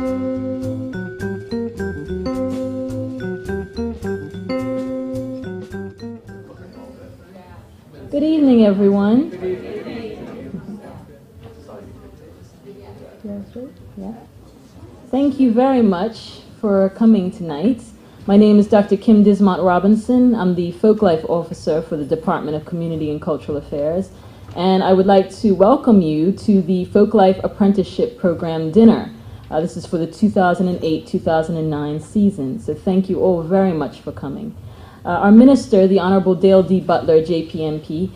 Good evening, everyone. Yeah. Thank you very much for coming tonight. My name is Dr. Kim Dismont Robinson. I'm the Folklife Officer for the Department of Community and Cultural Affairs, and I would like to welcome you to the Folklife Apprenticeship Program dinner. This is for the 2008-2009 season, so thank you all very much for coming. Our minister, the Honorable Dale D. Butler, JPMP,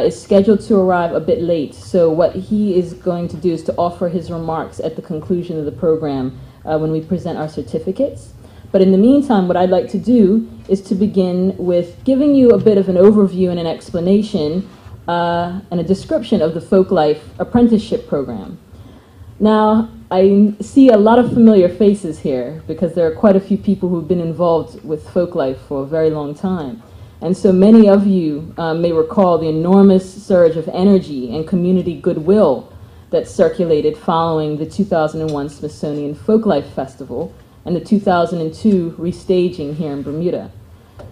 is scheduled to arrive a bit late, so what he is going to do is to offer his remarks at the conclusion of the program when we present our certificates. But in the meantime, what I'd like to do is to begin with giving you a bit of an overview and an explanation and a description of the Folklife Apprenticeship Program. Now, I see a lot of familiar faces here because there are quite a few people who've been involved with Folklife for a very long time. And so many of you may recall the enormous surge of energy and community goodwill that circulated following the 2001 Smithsonian Folklife Festival and the 2002 restaging here in Bermuda.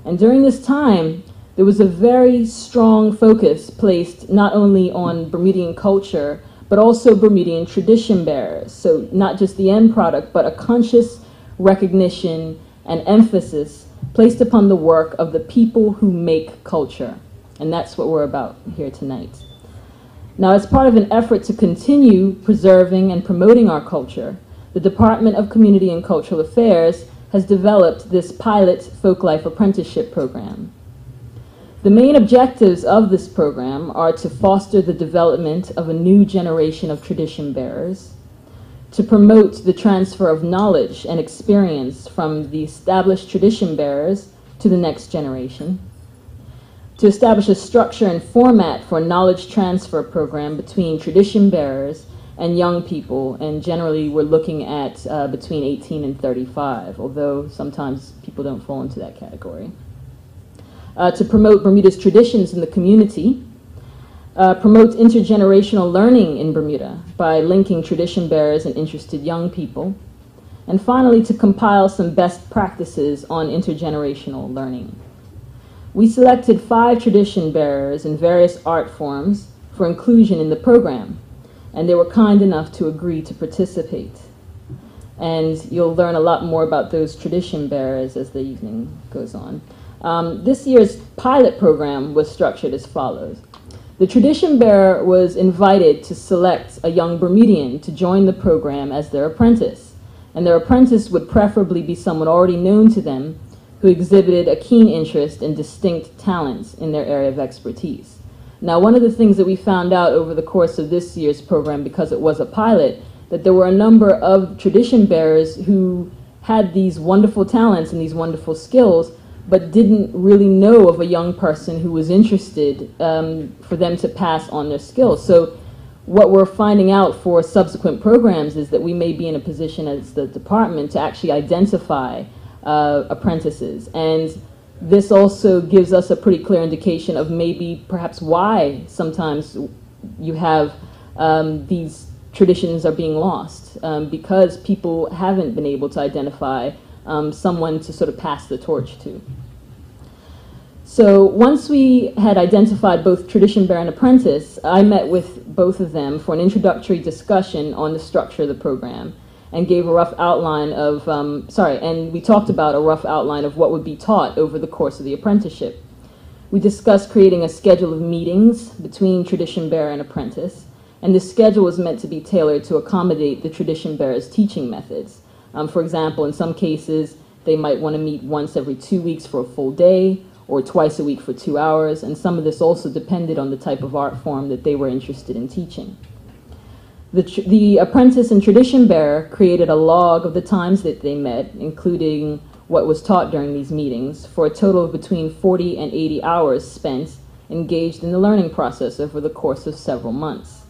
And during this time, there was a very strong focus placed not only on Bermudian culture, but also Bermudian tradition bearers. So not just the end product, but a conscious recognition and emphasis placed upon the work of the people who make culture. And that's what we're about here tonight. Now, as part of an effort to continue preserving and promoting our culture, the Department of Community and Cultural Affairs has developed this pilot Folklife Apprenticeship Program. The main objectives of this program are to foster the development of a new generation of tradition bearers, to promote the transfer of knowledge and experience from the established tradition bearers to the next generation, to establish a structure and format for a knowledge transfer program between tradition bearers and young people, and generally we're looking at between 18 and 35, although sometimes people don't fall into that category. To promote Bermuda's traditions in the community, promote intergenerational learning in Bermuda by linking tradition bearers and interested young people, and finally to compile some best practices on intergenerational learning. We selected 5 tradition bearers in various art forms for inclusion in the program, and they were kind enough to agree to participate. And you'll learn a lot more about those tradition bearers as the evening goes on. This year's pilot program was structured as follows. The tradition bearer was invited to select a young Bermudian to join the program as their apprentice, and their apprentice would preferably be someone already known to them who exhibited a keen interest and distinct talents in their area of expertise. Now, one of the things that we found out over the course of this year's program, because it was a pilot, that there were a number of tradition bearers who had these wonderful talents and these wonderful skills, but didn't really know of a young person who was interested for them to pass on their skills. So what we're finding out for subsequent programs is that we may be in a position as the department to actually identify apprentices. And this also gives us a pretty clear indication of maybe perhaps why sometimes you have these traditions are being lost, because people haven't been able to identify someone to sort of pass the torch to. So once we had identified both tradition bearer and apprentice, I met with both of them for an introductory discussion on the structure of the program and gave a rough outline of, and we talked about a rough outline of what would be taught over the course of the apprenticeship. We discussed creating a schedule of meetings between tradition bearer and apprentice, and the schedule was meant to be tailored to accommodate the tradition bearer's teaching methods. For example, in some cases, they might want to meet once every 2 weeks for a full day, or twice a week for 2 hours, and some of this also depended on the type of art form that they were interested in teaching. The apprentice and tradition bearer created a log of the times that they met, including what was taught during these meetings, for a total of between 40 and 80 hours spent engaged in the learning process over the course of several months.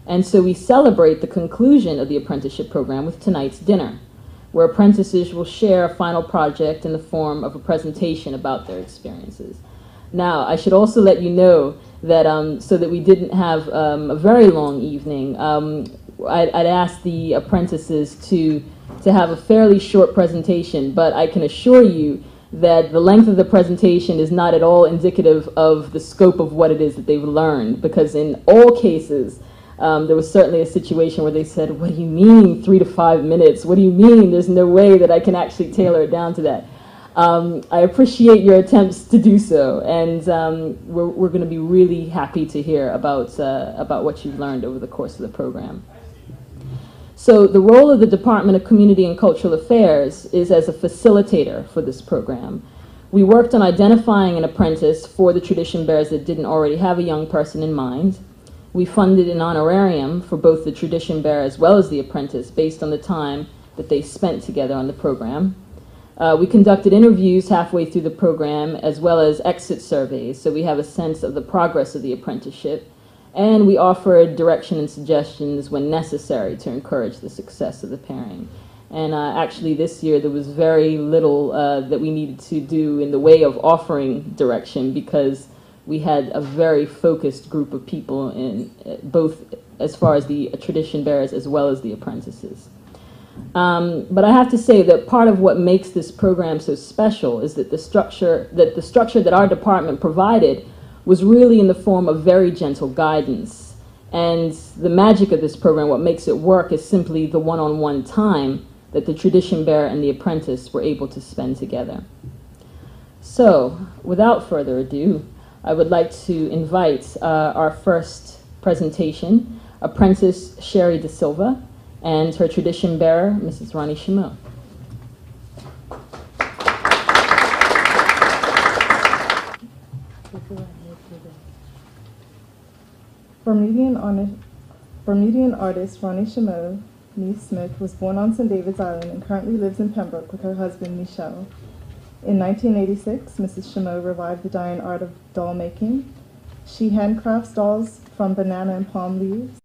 And so we celebrate the conclusion of the apprenticeship program with tonight's dinner, where apprentices will share a final project in the form of a presentation about their experiences. Now, I should also let you know that so that we didn't have a very long evening, I'd asked the apprentices to to have a fairly short presentation, but I can assure you that the length of the presentation is not at all indicative of the scope of what it is that they've learned, because in all cases, there was certainly a situation where they said, what do you mean 3 to 5 minutes? What do you mean? There's no way that I can actually tailor it down to that. I appreciate your attempts to do so, and we're going to be really happy to hear about what you've learned over the course of the program. So the role of the Department of Community and Cultural Affairs is as a facilitator for this program. We worked on identifying an apprentice for the tradition bearers that didn't already have a young person in mind. We funded an honorarium for both the tradition bearer as well as the apprentice based on the time that they spent together on the program. We conducted interviews halfway through the program as well as exit surveys, so we have a sense of the progress of the apprenticeship. And we offered direction and suggestions when necessary to encourage the success of the pairing. And actually this year there was very little that we needed to do in the way of offering direction, because we had a very focused group of people in both as far as the tradition bearers as well as the apprentices. But I have to say that part of what makes this program so special is that the structure that our department provided was really in the form of very gentle guidance. And the magic of this program, what makes it work, is simply the one-on-one time that the tradition bearer and the apprentice were able to spend together. So, without further ado, I would like to invite our first presentation, Apprentice Sherry Da Silva, and her tradition bearer, Mrs. Ronnie Chameau. Bermudian artist Ronnie Chameau, niece Smith, was born on St. David's Island and currently lives in Pembroke with her husband, Michelle. In 1986, Mrs. Chameau revived the dying art of doll making. She handcrafts dolls from banana and palm leaves.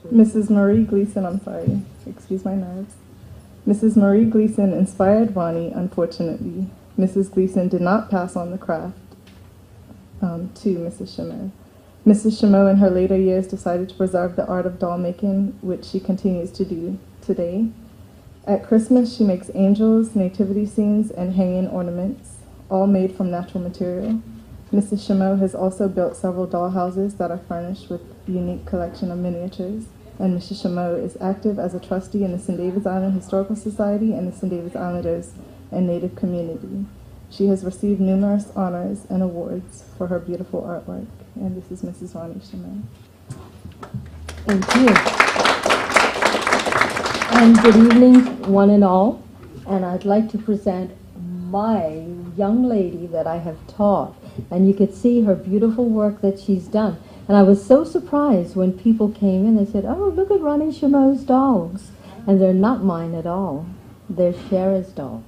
Mrs. Marie Gleason, excuse my nerves. Mrs. Marie Gleason inspired Ronnie, unfortunately. Mrs. Gleason did not pass on the craft to Mrs. Chameau. Mrs. Chameau in her later years decided to preserve the art of doll making, which she continues to do today. At Christmas, she makes angels, nativity scenes, and hanging ornaments, all made from natural material. Mrs. Chameau has also built several doll houses that are furnished with a unique collection of miniatures, and Mrs. Chameau is active as a trustee in the St. David's Island Historical Society and the St. David's Islanders and Native community. She has received numerous honors and awards for her beautiful artwork, and this is Mrs. Ronnie Chameau. Thank you. And good evening, one and all. And I'd like to present my young lady that I have taught. And you could see her beautiful work that she's done. And I was so surprised when people came in and said, oh, look at Ronnie Chameau's dolls. And they're not mine at all. They're Shara's dolls.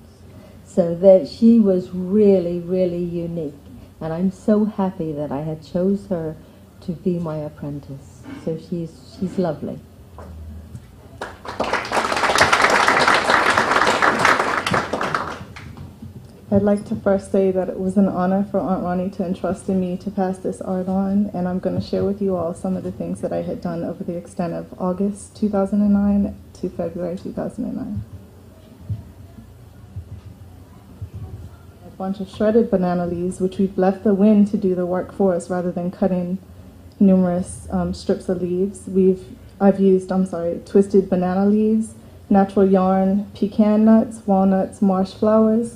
So that she was really, really unique. And I'm so happy that I had chose her to be my apprentice. So she's lovely. I'd like to first say that it was an honor for Aunt Ronnie to entrust in me to pass this art on, and I'm going to share with you all some of the things that I had done over the extent of August 2009 to February 2009. A bunch of shredded banana leaves, which we've left the wind to do the work for us rather than cutting numerous strips of leaves. I've used twisted banana leaves, natural yarn, pecan nuts, walnuts, marsh flowers,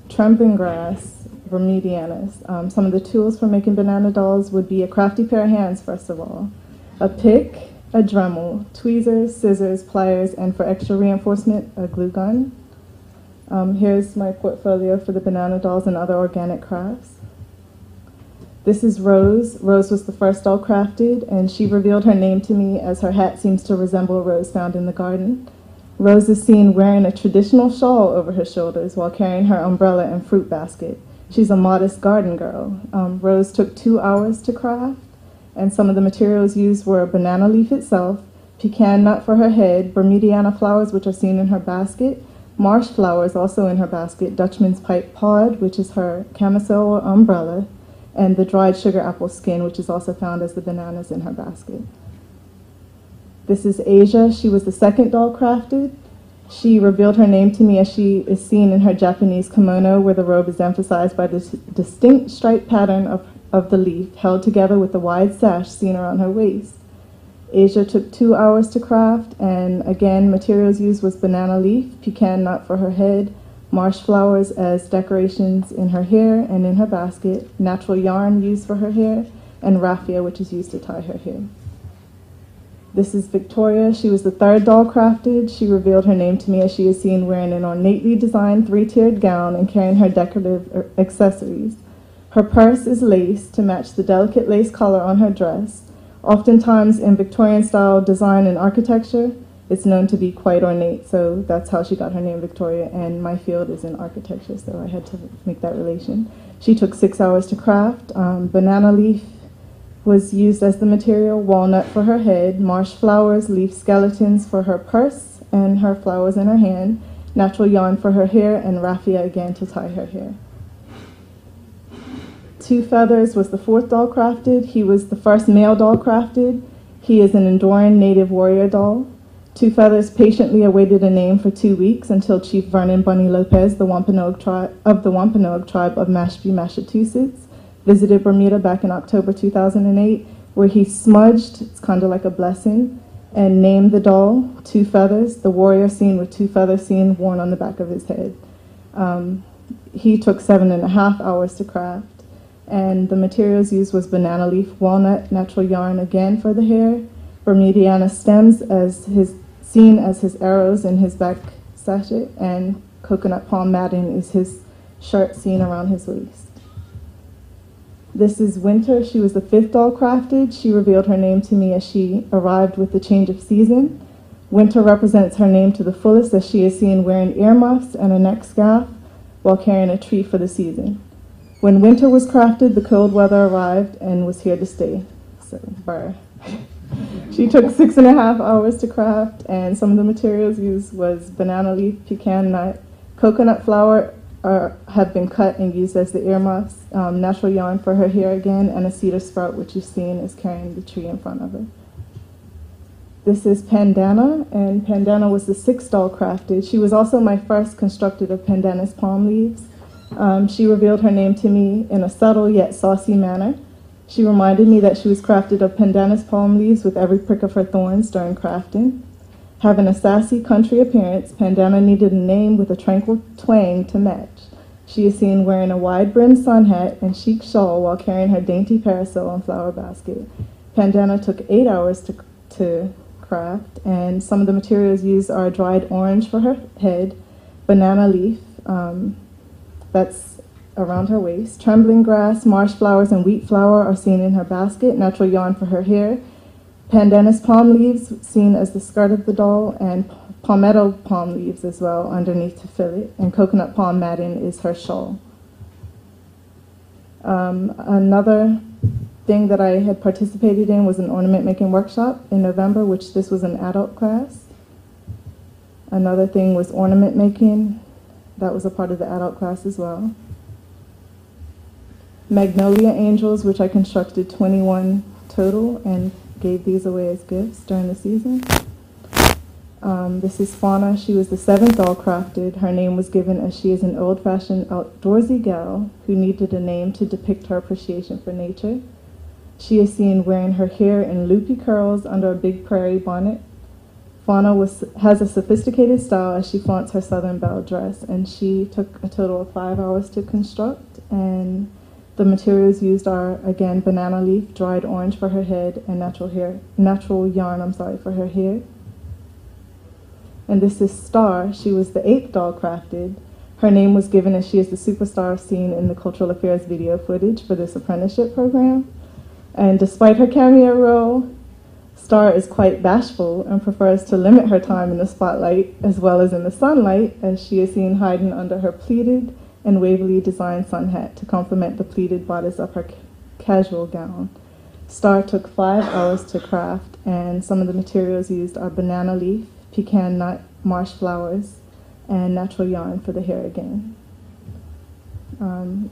trembling grass, Bermudianus. Some of the tools for making banana dolls would be a crafty pair of hands, first of all, a pick, a Dremel, tweezers, scissors, pliers, and for extra reinforcement, a glue gun. Here's my portfolio for the banana dolls and other organic crafts. This is Rose. Rose was the first doll crafted, and she revealed her name to me as her hat seems to resemble a rose found in the garden. Rose is seen wearing a traditional shawl over her shoulders while carrying her umbrella and fruit basket. She's a modest garden girl. Rose took 2 hours to craft, and some of the materials used were a banana leaf itself, pecan nut for her head, Bermudiana flowers, which are seen in her basket, marsh flowers also in her basket, Dutchman's pipe pod, which is her camisole or umbrella, and the dried sugar apple skin, which is also found as the bananas in her basket. This is Asia. She was the second doll crafted. She revealed her name to me as she is seen in her Japanese kimono, where the robe is emphasized by this distinct striped pattern of the leaf, held together with the wide sash seen around her waist. Asia took 2 hours to craft, and again, materials used was banana leaf, pecan nut for her head, marsh flowers as decorations in her hair and in her basket, natural yarn used for her hair, and raffia, which is used to tie her hair. This is Victoria. She was the third doll crafted. She revealed her name to me as she is seen wearing an ornately designed 3-tiered gown and carrying her decorative accessories. Her purse is lace to match the delicate lace collar on her dress. Oftentimes in Victorian-style design and architecture, it's known to be quite ornate, so that's how she got her name, Victoria, and my field is in architecture, so I had to make that relation. She took 6 hours to craft. Banana leaf was used as the material, walnut for her head, marsh flowers, leaf skeletons for her purse and her flowers in her hand, natural yarn for her hair, and raffia again to tie her hair. Two Feathers was the fourth doll crafted. He was the first male doll crafted. He is an enduring native warrior doll. Two Feathers patiently awaited a name for 2 weeks until Chief Vernon Bunny Lopez, the Wampanoag tribe of Mashpee, Massachusetts, visited Bermuda back in October 2008, where he smudged, it's kind of like a blessing, and named the doll Two Feathers, the warrior seen with 2 feathers seen worn on the back of his head. He took 7.5 hours to craft. And the materials used was banana leaf, walnut, natural yarn again for the hair, Bermudiana stems seen as his arrows in his back sachet, and coconut palm matting is his shirt seen around his waist. This is Winter. She was the fifth doll crafted. She revealed her name to me as she arrived with the change of season. Winter represents her name to the fullest as she is seen wearing earmuffs and a neck scarf while carrying a tree for the season. When winter was crafted, the cold weather arrived and was here to stay. So, burr. She took 6.5 hours to craft, and some of the materials used was banana leaf, pecan nut, coconut flower have been cut and used as the earmuffs, natural yarn for her hair again, and a cedar sprout, which you've seen is carrying the tree in front of her. This is Pandana, and Pandana was the sixth doll crafted. She was also my first constructed of Pandana's palm leaves. She revealed her name to me in a subtle yet saucy manner. She reminded me that she was crafted of Pandana's palm leaves with every prick of her thorns during crafting. Having a sassy country appearance, Pandana needed a name with a tranquil twang to match. She is seen wearing a wide-brimmed sun hat and chic shawl while carrying her dainty parasol and flower basket. Pandana took 8 hours to craft, and some of the materials used are dried orange for her head, banana leaf, that's around her waist, trembling grass, marsh flowers, and wheat flour are seen in her basket, natural yarn for her hair, Pandana's palm leaves seen as the skirt of the doll, and palmetto palm leaves as well underneath to fill it, and coconut palm matting is her shawl. Another thing that I had participated in was an ornament making workshop in November, which this was an adult class. Another thing was ornament making. That was a part of the adult class as well. Magnolia angels, which I constructed 21 total and gave these away as gifts during the season. This is Fauna. She was the seventh doll crafted. Her name was given as she is an old-fashioned outdoorsy gal who needed a name to depict her appreciation for nature. She is seen wearing her hair in loopy curls under a big prairie bonnet. Fauna has a sophisticated style as she flaunts her Southern Belle dress, and she took a total of 5 hours to construct, and the materials used are, again, banana leaf, dried orange for her head, and natural yarn for her hair. And this is Star. She was the eighth doll crafted. Her name was given as she is the superstar seen in the Cultural Affairs video footage for this apprenticeship program. And despite her cameo role, Star is quite bashful and prefers to limit her time in the spotlight as well as in the sunlight, as she is seen hiding under her pleated and wavily designed sun hat to complement the pleated bodice of her casual gown. Star took 5 hours to craft, and some of the materials used are banana leaf, pecan nut, marsh flowers, and natural yarn for the hair again.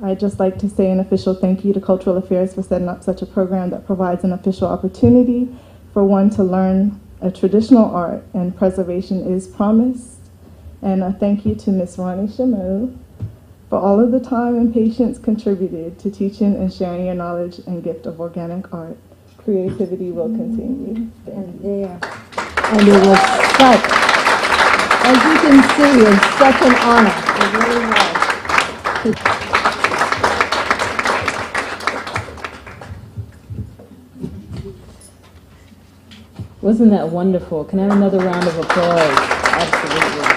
I'd just like to say an official thank you to Cultural Affairs for setting up such a program that provides an official opportunity for one to learn a traditional art, and preservation is promised. And a thank you to Ms. Ronnie Chameau for all of the time and patience contributed to teaching and sharing your knowledge and gift of organic art. Creativity will continue. And there. And it was such, as you can see, it's such an honor. It really was. Wasn't that wonderful? Can I have another round of applause? Absolutely.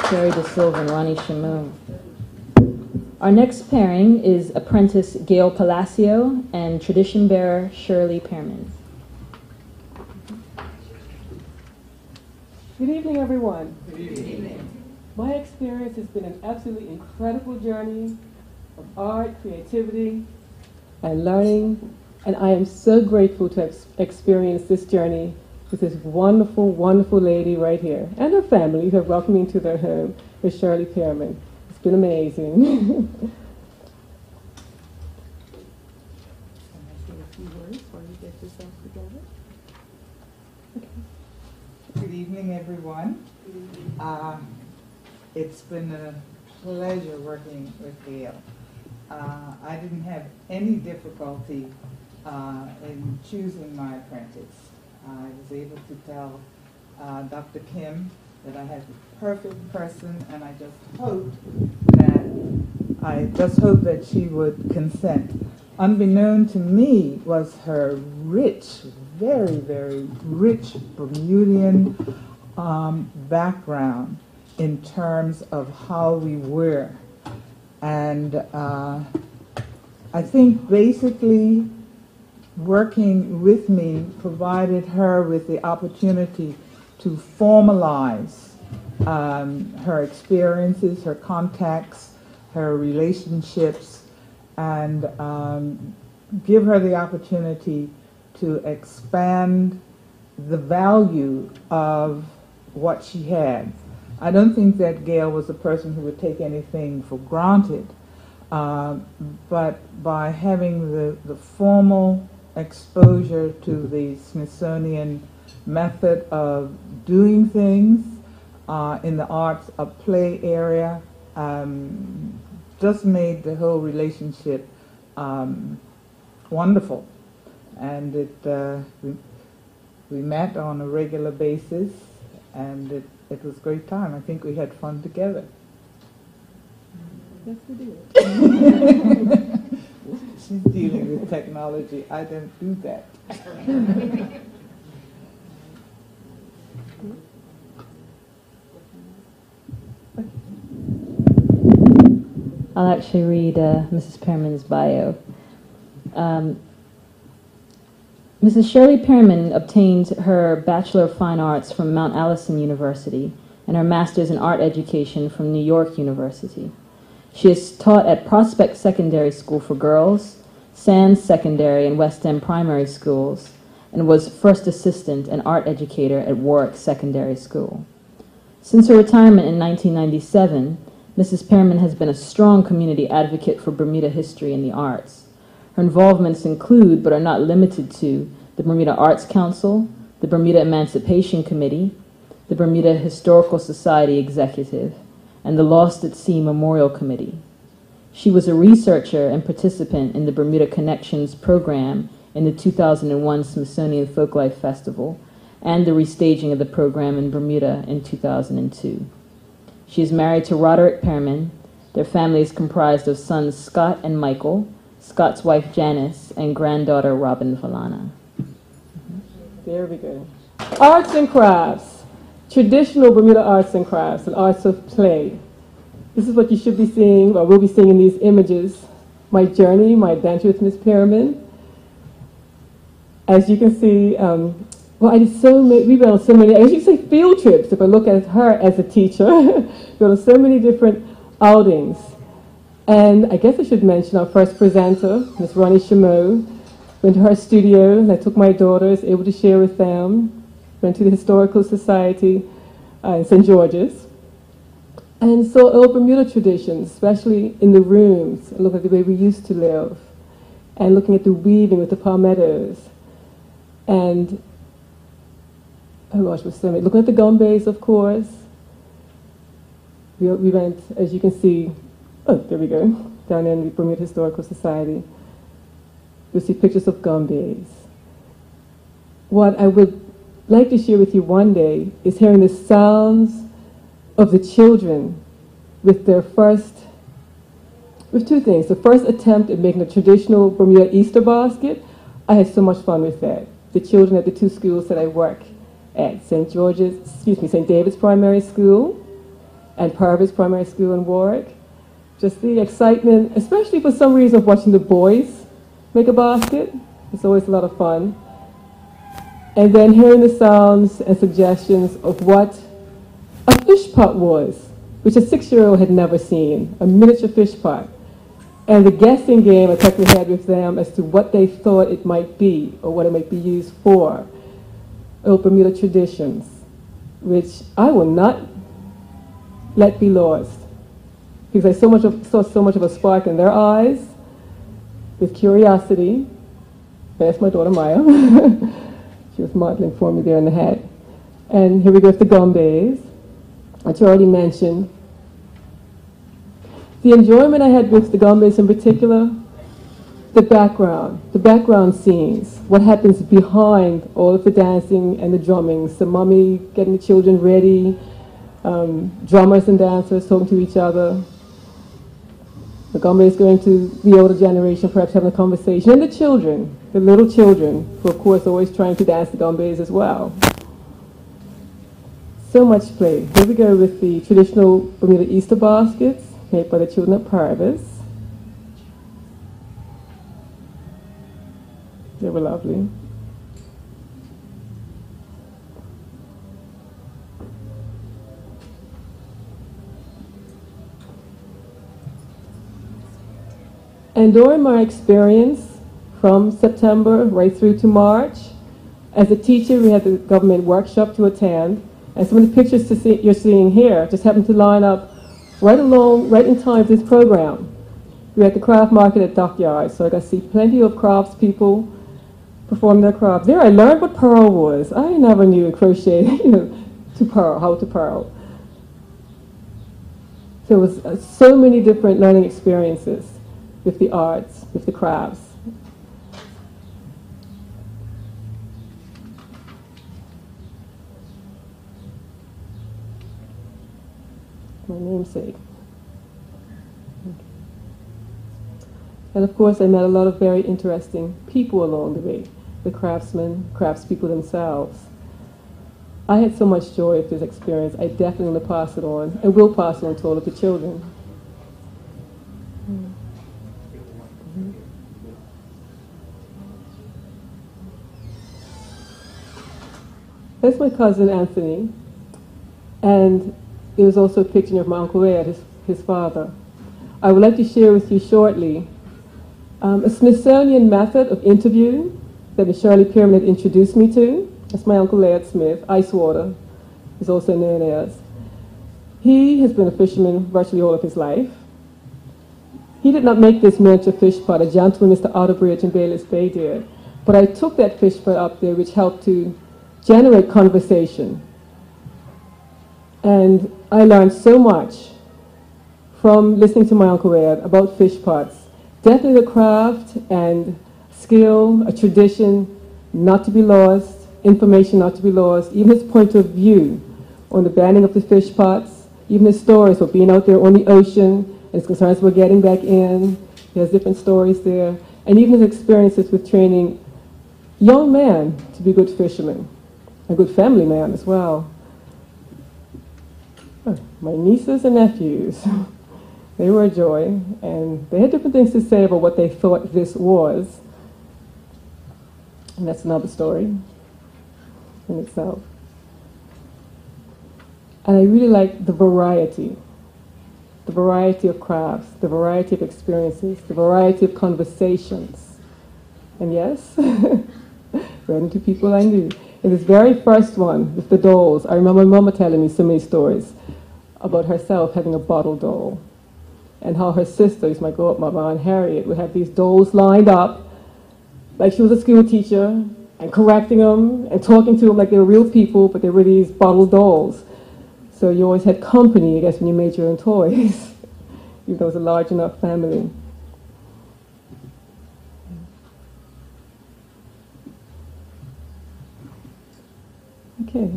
Sherry De Silva and Ronnie Chameau. Our next pairing is apprentice Gail Palacio and tradition bearer Shirley Pearman. Good evening, everyone. Good evening. My experience has been an absolutely incredible journey of art, creativity, and learning. And I am so grateful to have experienced this journey with this wonderful, wonderful lady right here and her family who have welcomed me into their home with Shirley Pearman. It's been amazing. Can I say a few words while you get yourself together? Okay. Good evening, everyone. It's been a pleasure working with Gail. I didn't have any difficulty in choosing my apprentice. I was able to tell Dr. Kim that I had the perfect person, and I just hoped that she would consent. Unbeknown to me was her rich, very, very rich Bermudian background in terms of how we were. And I think basically working with me provided her with the opportunity to formalize her experiences, her contacts, her relationships, and give her the opportunity to expand the value of what she had. I don't think that Gail was a person who would take anything for granted, but by having the formal exposure to the Smithsonian method of doing things in the arts of play area just made the whole relationship wonderful. And we met on a regular basis, and it was a great time. I think we had fun together. Yes, we did. She's dealing with technology. I don't do that. I'll actually read Mrs. Pearman's bio. Mrs. Shirley Pearman obtained her Bachelor of Fine Arts from Mount Allison University and her Master's in Art Education from New York University. She has taught at Prospect Secondary School for Girls, Sands Secondary and West End Primary Schools, and was first assistant and art educator at Warwick Secondary School. Since her retirement in 1997, Mrs. Pearman has been a strong community advocate for Bermuda history and the arts. Her involvements include, but are not limited to, the Bermuda Arts Council, the Bermuda Emancipation Committee, the Bermuda Historical Society Executive, and the Lost at Sea Memorial Committee. She was a researcher and participant in the Bermuda Connections program in the 2001 Smithsonian Folklife Festival and the restaging of the program in Bermuda in 2002. She is married to Roderick Pearman. Their family is comprised of sons Scott and Michael, Scott's wife Janice, and granddaughter Robin Valana. There we go. Arts and crafts. Traditional Bermuda arts and crafts and arts of play. This is what you should be seeing, or will be seeing in these images. My journey, my adventure with Ms. Pearman. As you can see, I did we went on so many, as you say, field trips, if I look at her as a teacher. We went on so many different outings. And I guess I should mention our first presenter, Ms. Ronnie Chameau. Went to her studio, and I took my daughters, able to share with them. Went to the Historical Society in St. George's. And saw old Bermuda traditions, especially in the rooms. I looked at the way we used to live. And looking at the weaving with the palmettos. And oh gosh, was so many. Looking at the gumbays, of course. We went, as you can see, oh, there we go, down in the Bermuda Historical Society. You'll see pictures of gumbays. What I would like to share with you one day is hearing the sounds of the children with their with two things. The first attempt at making a traditional Bermuda Easter basket, I had so much fun with that. The children at the two schools that I work at, St. David's Primary School and Parvis Primary School in Warwick. Just the excitement, especially for some reason of watching the boys make a basket. It's always a lot of fun. And then hearing the sounds and suggestions of what a fish pot was, which a 6-year-old had never seen, a miniature fish pot. And the guessing game I technically had with them as to what they thought it might be or what it might be used for. Old Bermuda traditions, which I will not let be lost. Because I saw so much of a spark in their eyes with curiosity. That's my daughter Maya. She was modeling for me there in the hat. And here we go with the gumbays, which I already mentioned. The enjoyment I had with the gumbays in particular, the background scenes, what happens behind all of the dancing and the drumming, the mommy getting the children ready, drummers and dancers talking to each other, the gumbays going to the older generation, perhaps having a conversation, and the children, the little children, who of course are always trying to dance the gumbays as well. So much play. Here we go with the traditional Bermuda Easter baskets made by the children at Parvis. They were lovely. And during my experience from September right through to March, as a teacher, we had the government workshop to attend, and some of the pictures you're seeing here just happened to line up right in time with this program. We were at the craft market at Dockyard, so I got to see plenty of crafts people perform their crafts. There I learned what purl was. I never knew crochet, how to purl. So it was so many different learning experiences with the arts, with the crafts. My namesake. And of course I met a lot of very interesting people along the way, the craftsmen, craftspeople themselves. I had so much joy with this experience. I definitely want to pass it on, and will pass it on to all of the children. That's my cousin Anthony, and there's also a picture of my Uncle Ed, his father. I would like to share with you shortly a Smithsonian method of interview that Ms. Shirley Pierman had introduced me to. That's my Uncle Ed Smith, Icewater, is also known as. He has been a fisherman virtually all of his life. He did not make this miniature fish pot. A gentleman, Mr. Otterbridge in Bayless Bay did. But I took that fish pot up there, which helped to generate conversation. And I learned so much from listening to my Uncle Ed about fish pots. Definitely the craft and skill, a tradition not to be lost, information not to be lost, even his point of view on the banning of the fish pots, even his stories of being out there on the ocean and his concerns about getting back in. He has different stories there. And even his experiences with training young men to be good fishermen, a good family man as well. My nieces and nephews, they were a joy, and they had different things to say about what they thought this was. And that's another story in itself. And I really like the variety of crafts, the variety of experiences, the variety of conversations. And yes, ran into people I knew. In this very first one with the dolls, I remember my mama telling me so many stories about herself having a bottle doll, and how her sisters, my grown-up mama and Harriet, would have these dolls lined up like she was a school teacher, and correcting them and talking to them like they were real people, but they were these bottle dolls. So you always had company, I guess, when you made your own toys, even though it was a large enough family. Okay.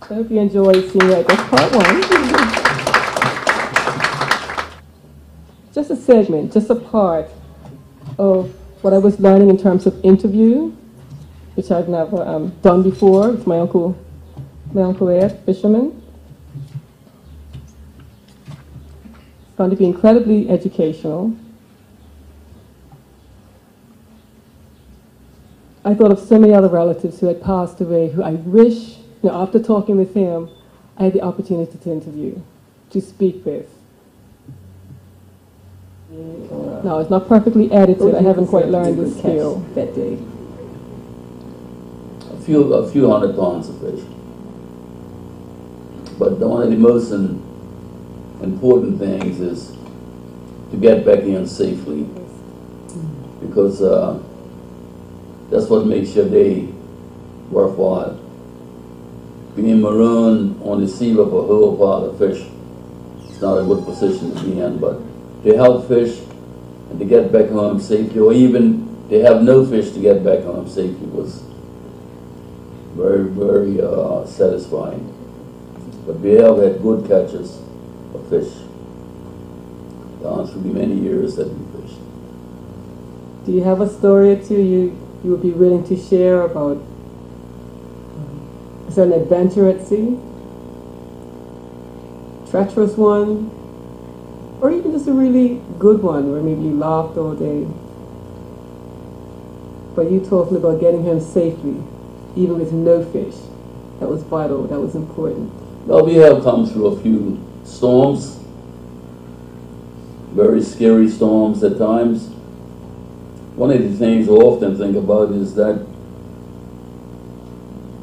I hope you enjoyed seeing that. That's part one. Just a segment, just a part of what I was learning in terms of interview, which I've never done before with my uncle Ed, fisherman. Found it to be incredibly educational. I thought of so many other relatives who had passed away, who I wish, after talking with him, I had the opportunity to interview, to speak with. No, it's not perfectly edited. I haven't quite learned this skill that day. A few 100 pounds of fish. But one of the most important things is to get back in safely, because that's what makes your day worthwhile. Being marooned on the sea with a whole pile of fish, it's not a good position to be in, but to help fish and to get back home safely, or even to have no fish to get back home safely, was very, very satisfying. But we have had good catches of fish down through the many years that we fished. Do you have a story or two you would be willing to share about a certain adventure at sea? Treacherous one? Or even just a really good one where maybe you laughed all day. But you talking about getting him safely, even with no fish. That was vital, that was important. Well, we have come through a few storms, very scary storms at times. One of the things I often think about is that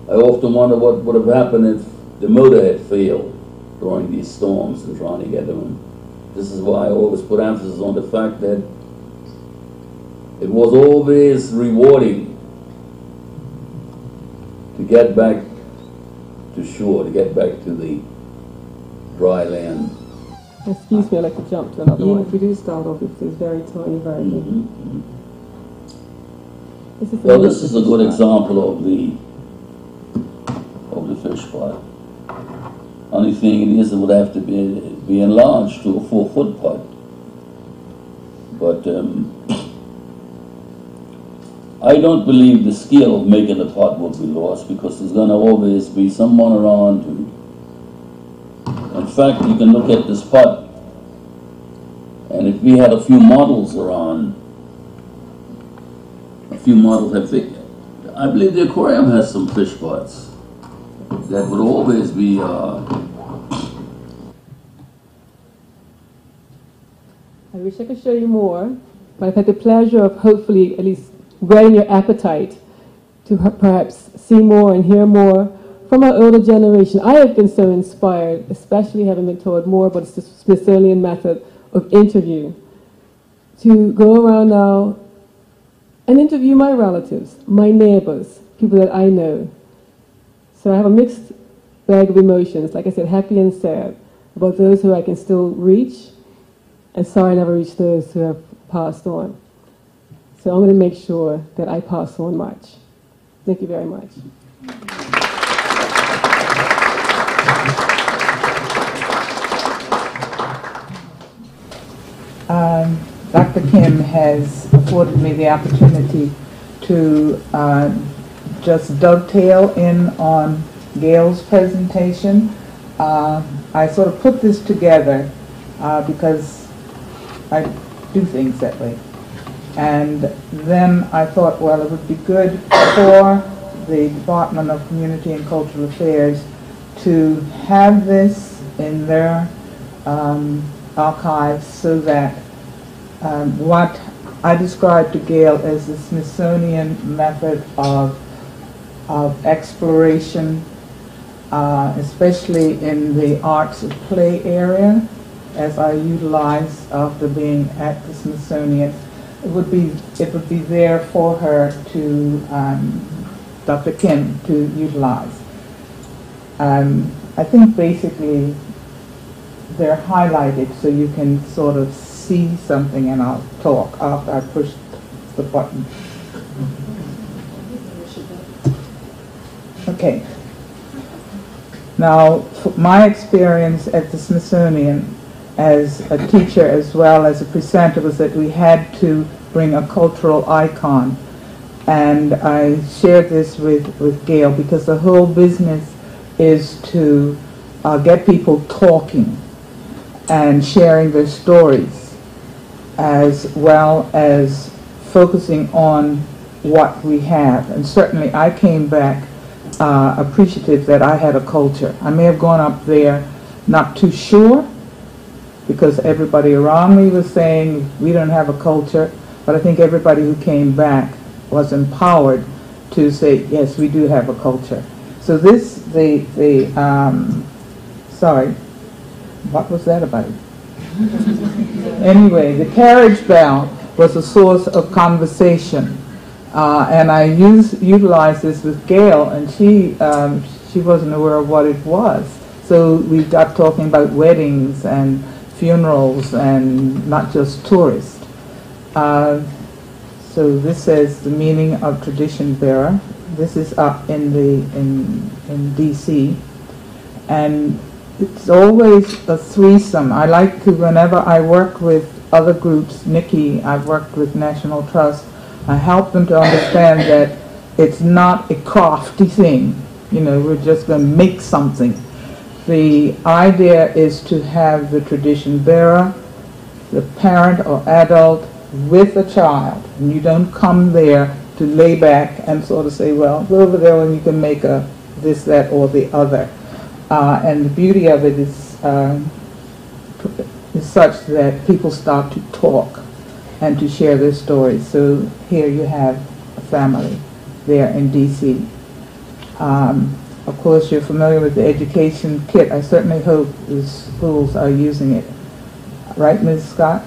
I often wonder what would have happened if the motor had failed during these storms and trying to get them. This is why I always put emphasis on the fact that it was always rewarding to get back to shore, to get back to the dry land. Excuse me, I'd like to jump to another one. If we do start off with this very tiny version. Well, this is a good example of the fish pot. Only thing it is, it would have to be enlarged to a 4-foot pot. But I don't believe the skill of making the pot will be lost, because there's going to always be someone around who, in fact, you can look at this pot, and if we had a few models around, a few models have fish. I believe the aquarium has some fish pots that would always be I wish I could show you more, but I've had the pleasure of hopefully at least whetting your appetite to perhaps see more and hear more from our older generation. I have been so inspired, especially having been taught more about the Smithsonian method of interview, to go around now and interview my relatives, my neighbors, people that I know. So I have a mixed bag of emotions, like I said, happy and sad, about those who I can still reach, and sorry I never reached those who have passed on. So I'm going to make sure that I pass on much. Thank you very much. Dr. Kim has afforded me the opportunity to just dovetail in on Gail's presentation. I sort of put this together because I do things that way. And then I thought, well, it would be good for the Department of Community and Cultural Affairs to have this in their archives, so that what I described to Gail as the Smithsonian method of exploration, especially in the arts of play area, as I utilize after being at the Smithsonian, it would be there for her to Dr. Kim to utilize. I think basically they're highlighted so you can sort of see something, and I'll talk after I push the button. Okay. Now, my experience at the Smithsonian as a teacher as well as a presenter was that we had to bring a cultural icon. And I shared this with Gail because the whole business is to get people talking and sharing their stories, as well as focusing on what we have. And certainly I came back appreciative that I had a culture. I may have gone up there not too sure, because everybody around me was saying we don't have a culture, but I think everybody who came back was empowered to say, yes, we do have a culture. So this, sorry, what was that about? Anyway, the carriage bell was a source of conversation. And I utilized this with Gail, and she wasn't aware of what it was. So we got talking about weddings and funerals and not just tourists. So this says the meaning of tradition bearer. This is up in DC, and it's always a threesome. I like to, whenever I work with other groups, Nikki, I've worked with National Trust, I help them to understand that it's not a crafty thing. You know, we're just going to make something. The idea is to have the tradition bearer, the parent or adult with a child. And you don't come there to lay back and sort of say, well, go over there and you can make a this, that, or the other. And the beauty of it is such that people start to talk and to share their stories. So here you have a family there in DC. Of course, you're familiar with the education kit. I certainly hope the schools are using it. Right, Ms. Scott?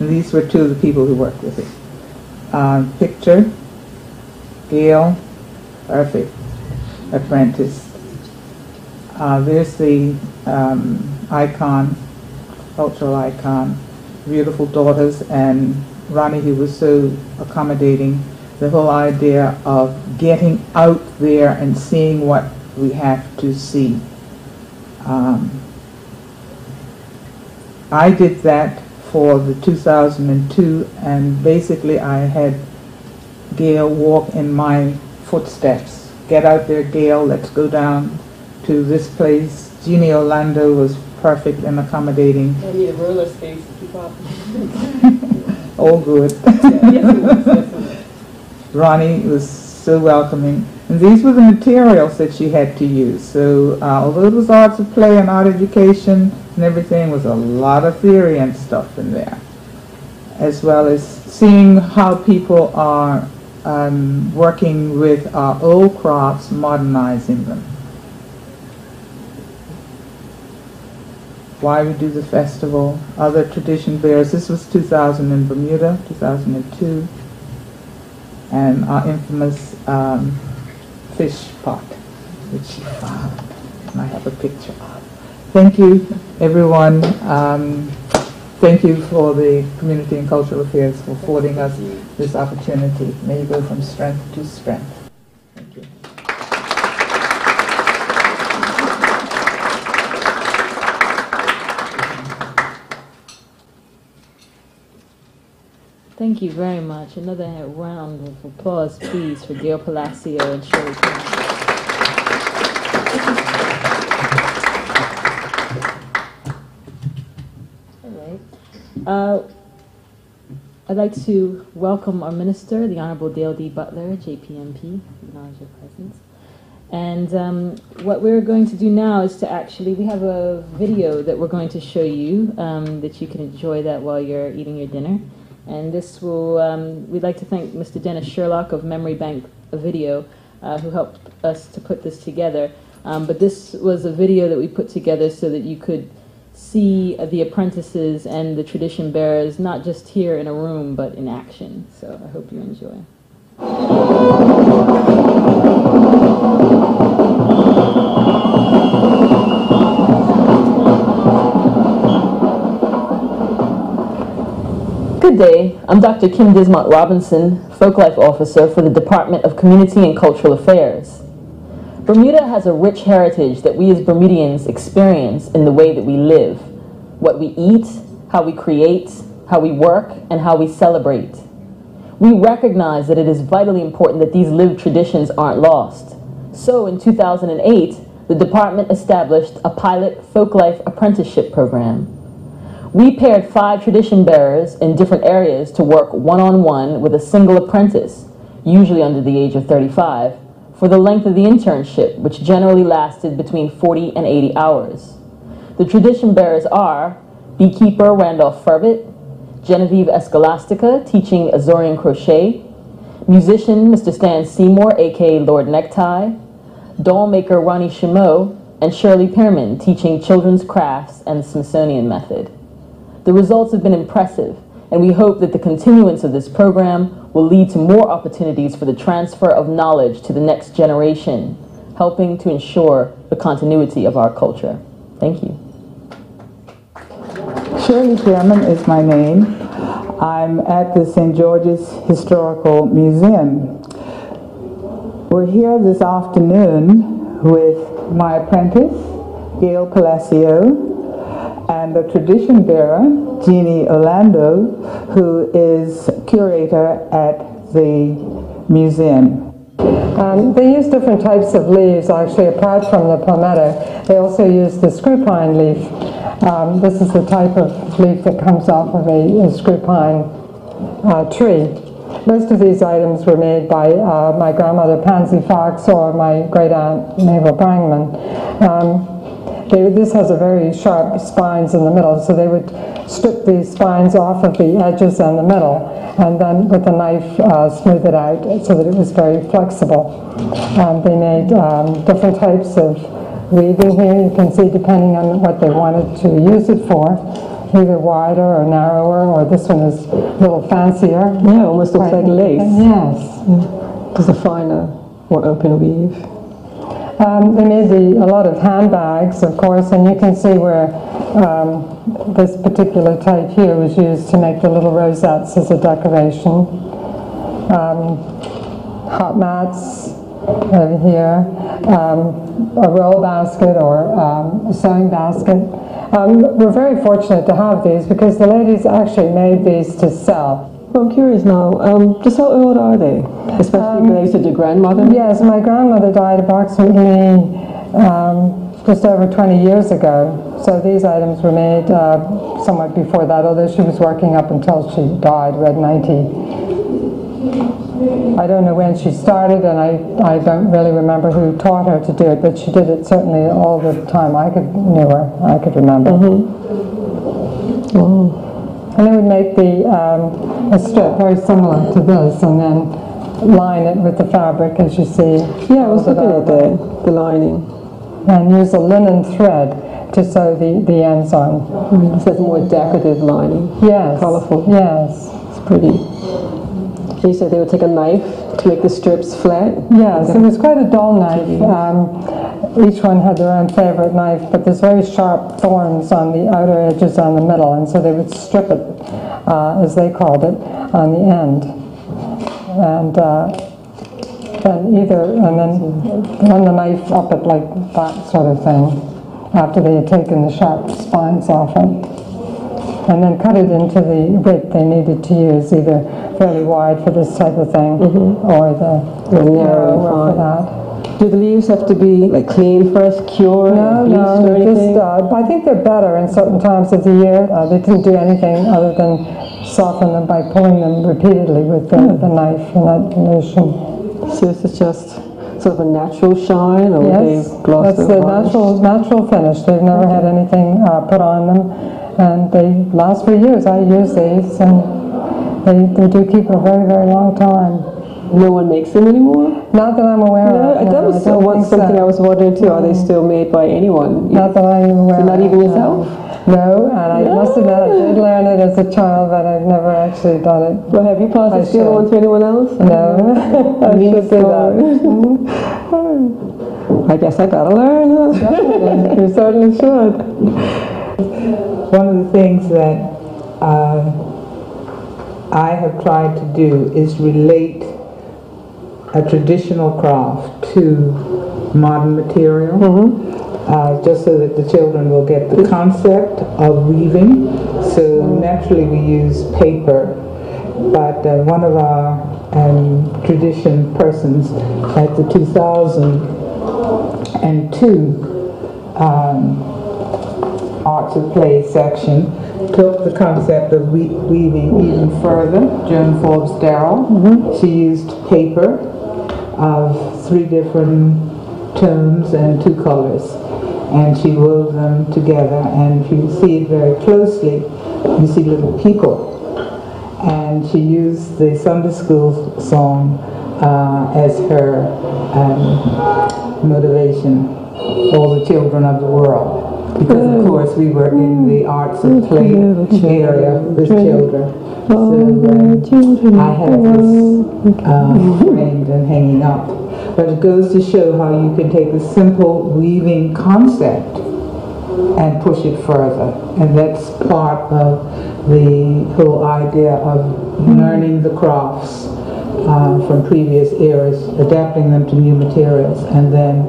These were two of the people who worked with it. Picture, Gail, perfect, apprentice. There's the icon, cultural icon, beautiful daughters, and Ronnie, who was so accommodating. The whole idea of getting out there and seeing what we have to see. I did that for the 2002, and basically I had Gail walk in my footsteps. Get out there, Gail, let's go down to this place. Jeannie Orlando was perfect and accommodating. I need a roller skates to keep up. All good. Yes, Ronnie was so welcoming. And these were the materials that she had to use. So although it was arts of play and art education and everything, was a lot of theory and stuff in there, as well as seeing how people are working with our old crafts, modernizing them. Why we do the festival, other tradition bearers. This was 2000 in Bermuda, 2002. And our infamous fish pot, which she found, and I have a picture of. Thank you, everyone. Thank you for the Community and Cultural Affairs for affording us this opportunity. May you go from strength to strength. Thank you. Thank you very much. Another round of applause, please, for Gail Palacio and Shirley Thomas. All right. I'd like to welcome our minister, the Honorable Dale D. Butler, JPMP, acknowledge your presence. And what we're going to do now is to actually, we have a video that we're going to show you that you can enjoy that while you're eating your dinner. And this will, we'd like to thank Mr. Dennis Sherlock of Memory Bank Video, who helped us to put this together. But this was a video that we put together so that you could see the apprentices and the tradition bearers not just here in a room but in action. So I hope you enjoy. Good day. I'm Dr. Kim Dismont Robinson, Folklife Officer for the Department of Community and Cultural Affairs. Bermuda has a rich heritage that we as Bermudians experience in the way that we live, what we eat, how we create, how we work, and how we celebrate. We recognize that it is vitally important that these lived traditions aren't lost. So in 2008, the department established a pilot Folklife Apprenticeship Program. We paired 5 tradition bearers in different areas to work one-on-one with a single apprentice, usually under the age of 35, for the length of the internship, which generally lasted between 40 and 80 hours. The tradition bearers are beekeeper Randolph Furbett, Genevieve Escolastica, teaching Azorian crochet, musician Mr. Stan Seymour, aka Lord Necktie, doll maker Ronnie Chameau, and Shirley Pearman, teaching children's crafts and the Smithsonian method. The results have been impressive, and we hope that the continuance of this program will lead to more opportunities for the transfer of knowledge to the next generation, helping to ensure the continuity of our culture. Thank you. Shirley Pearman is my name. I'm at the St. George's Historical Museum. We're here this afternoon with my apprentice, Gail Palacio, and the tradition bearer, Jeannie Orlando, who is curator at the museum. They use different types of leaves, actually, apart from the palmetto. They also use the screw pine leaf. This is the type of leaf that comes off of a screw pine tree. Most of these items were made by my grandmother Pansy Fox or my great aunt Mabel Brangman. This has a very sharp spines in the middle, so they would strip these spines off of the edges and the middle, and then with a knife smooth it out so that it was very flexible. They made different types of weaving here. You can see, depending on what they wanted to use it for, either wider or narrower, or this one is a little fancier. Yeah, almost looks like lace. Yes. Just a finer, more open weave. They made a lot of handbags, of course, and you can see where this particular type here was used to make the little rosettes as a decoration. Hot mats over here, a roll basket or a sewing basket. We're very fortunate to have these because the ladies actually made these to sell. I'm curious now, just how old are they? Especially when you said your grandmother? Yes, my grandmother died approximately just over 20 years ago. So these items were made somewhat before that, although she was working up until she died, at 90. I don't know when she started, and I don't really remember who taught her to do it, but she did it certainly all the time I could remember. Mm-hmm. Oh. And they would make a strip very similar to this, and then line it with the fabric, as you see. Yeah, I was looking at the lining. And use a linen thread to sew the ends on. So it's more decorative lining. Yes. Colorful. Yes. It's pretty. And you said they would take a knife to make the strips flat? Yes, it was quite a dull knife. Each one had their own favorite knife, but there's very sharp thorns on the outer edges on the middle, and so they would strip it, as they called it, on the end. And then run the knife up it like that sort of thing, after they had taken the sharp spines off it. And then cut it into the width they needed to use, either fairly wide for this type of thing, or the narrower for that. Do the leaves have to be like cleaned first, cured, bleached or anything? Just, I think they're better in certain times of the year. They didn't do anything other than soften them by pulling them repeatedly with the knife in that motion. So this is just sort of a natural shine, or yes, they've glossed that's the natural finish. They've never had anything put on them, and they last for years. I use these, and they do keep a very, very long time. No one makes them anymore? Not that I'm aware of. That was something I was wondering too. Are they still made by anyone? Not that I'm aware of. So not even yourself? No, and I must admit I did learn it as a child, but I've never actually done it. Well, have you passed the skill on to anyone else? No, I should do that. I guess I gotta learn, huh? Definitely, you certainly should. One of the things that I have tried to do is relate a traditional craft to modern material, just so that the children will get the concept of weaving. So naturally we use paper, but one of our tradition persons at the 2002 Arts of Play section took the concept of weaving even further. Joan Forbes Darrell, she used paper of 3 different tones and 2 colors, and she wove them together, and if you see it very closely, you see little people. And she used the Sunday school song as her motivation, all the children of the world. Because of course we were in the arts of play area with children. So I have this framed and hanging up. But it goes to show how you can take a simple weaving concept and push it further. And that's part of the whole idea of learning the crafts from previous eras, adapting them to new materials, and then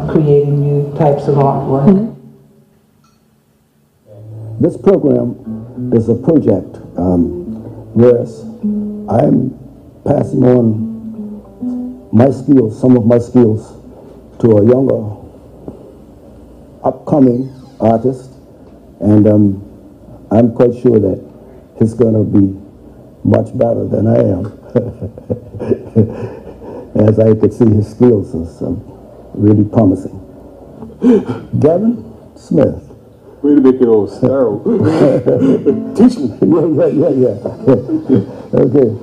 creating new types of artwork. This program is a project whereas I'm passing on my skills, some of my skills, to a younger, upcoming artist, and I'm quite sure that he's going to be much better than I am. As I could see, his skills is really promising. Gavin Smith. Way to make it all sterile. Teach me. Yeah. Okay.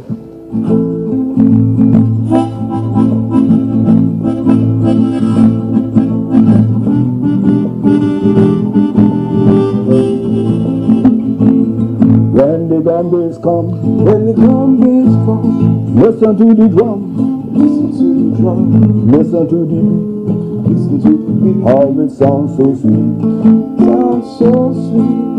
When the gummies come, listen to the drum, listen to the beat, how it sounds so sweet. So sweet.